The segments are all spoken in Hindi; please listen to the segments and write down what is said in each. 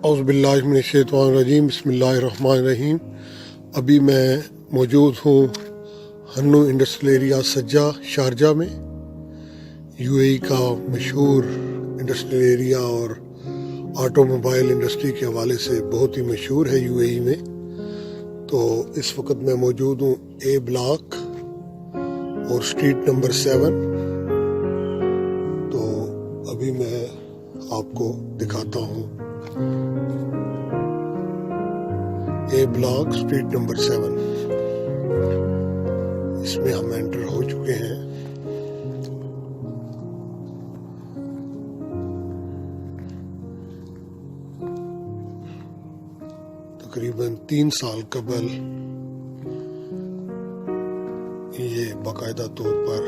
औज़ुबिल्लाहिमिनश्शैतानिर्रजीम बिस्मिल्लाहिर्रहमानिर्रहीम। अभी मैं मौजूद हूँ हन्नू इंडस्ट्रियल एरिया सज्जा शारजा में। यूएई का मशहूर इंडस्ट्रियल एरिया और ऑटोमोबाइल इंडस्ट्री के हवाले से बहुत ही मशहूर है यूएई में। तो इस वक्त मैं मौजूद हूँ ए ब्लॉक और स्ट्रीट नंबर 7। तो अभी मैं आपको दिखाता हूँ ए ब्लॉक स्ट्रीट नंबर 7। इसमें हम एंटर हो चुके हैं। तकरीबन 3 साल कबल ये बाकायदा तौर पर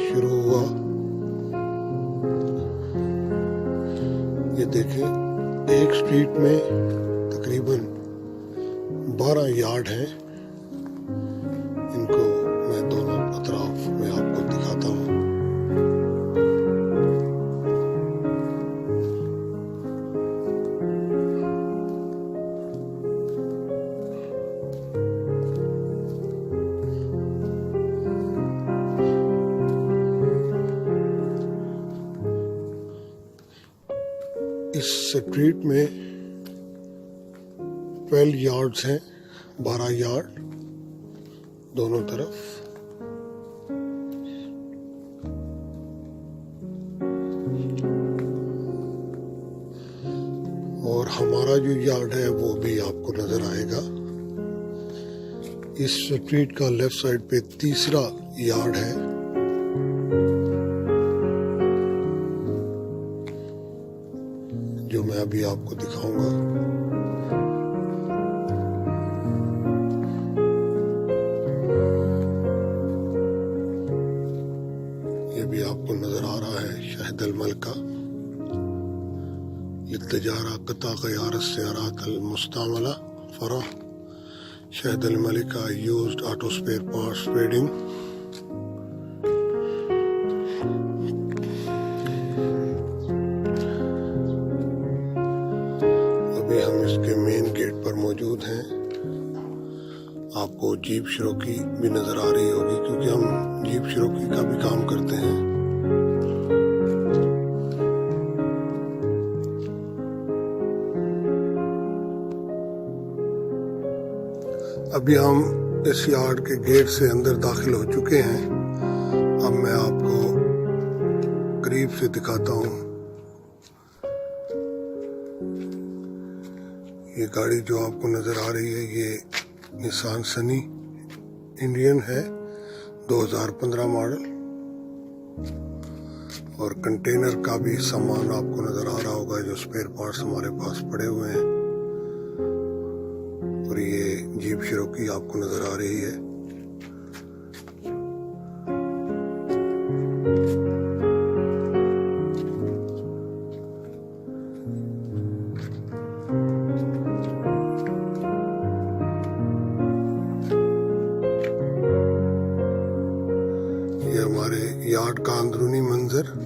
शुरू हुआ। ये देखें, एक स्ट्रीट में तकरीबन 12 यार्ड हैं। इनको मैं दोनों अतराफ में आपको दिखाता हूँ। इस स्ट्रीट में 12 यार्ड्स हैं, 12 यार्ड दोनों तरफ। और हमारा जो यार्ड है वो भी आपको नजर आएगा। इस स्ट्रीट का लेफ्ट साइड पे तीसरा यार्ड है। जो मैं अभी आपको दिखाऊंगा। ये भी आपको नजर आ रहा है शहद अल का लित्तजारा कता क़यारत सियारात अल मुस्तामला फराह शहद अल का used auto spare parts trading. अभी हम इसके मेन गेट पर मौजूद हैं। आपको जीप शिरोकी भी नजर आ रही होगी क्योंकि हम जीप शिरोकी का भी काम करते हैं। अभी हम इस यार्ड के गेट से अंदर दाखिल हो चुके हैं। अब मैं आपको करीब से दिखाता हूँ। ये गाड़ी जो आपको नजर आ रही है ये निसान सनी इंडियन है, 2015 मॉडल। और कंटेनर का भी सामान आपको नजर आ रहा होगा, जो स्पेयर पार्ट्स हमारे पास पड़े हुए हैं। और ये जीप शिरोकी आपको नजर आ रही है। ये हमारे यार्ड का अंदरूनी मंजर।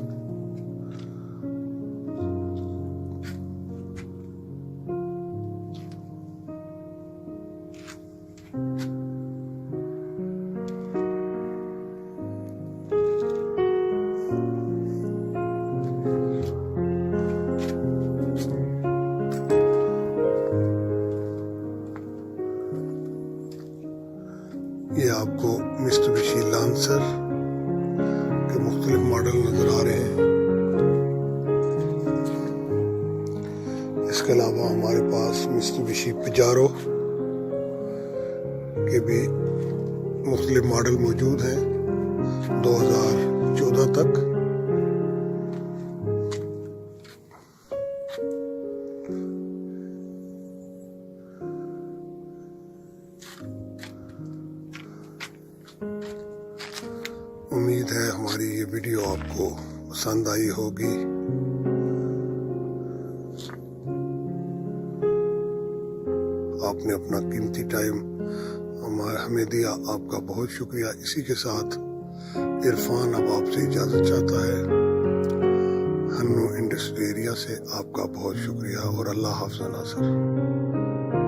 ये आपको मित्सुबिशी लांसर के मुख्तलिफ मॉडल नजर आ रहे हैं। इसके अलावा हमारे पास मित्सुबिशी पजारो के भी मुख्तलिफ मॉडल मौजूद हैं 2014 तक। उम्मीद है हमारी ये वीडियो आपको पसंद आई होगी। आपने अपना कीमती टाइम हमें दिया, आपका बहुत शुक्रिया। इसी के साथ इरफान अब आपसे इजाजत चाहता है। हन्नू इंडस्ट्री एरिया से आपका बहुत शुक्रिया और अल्लाह हाफ़िज़ नासिर।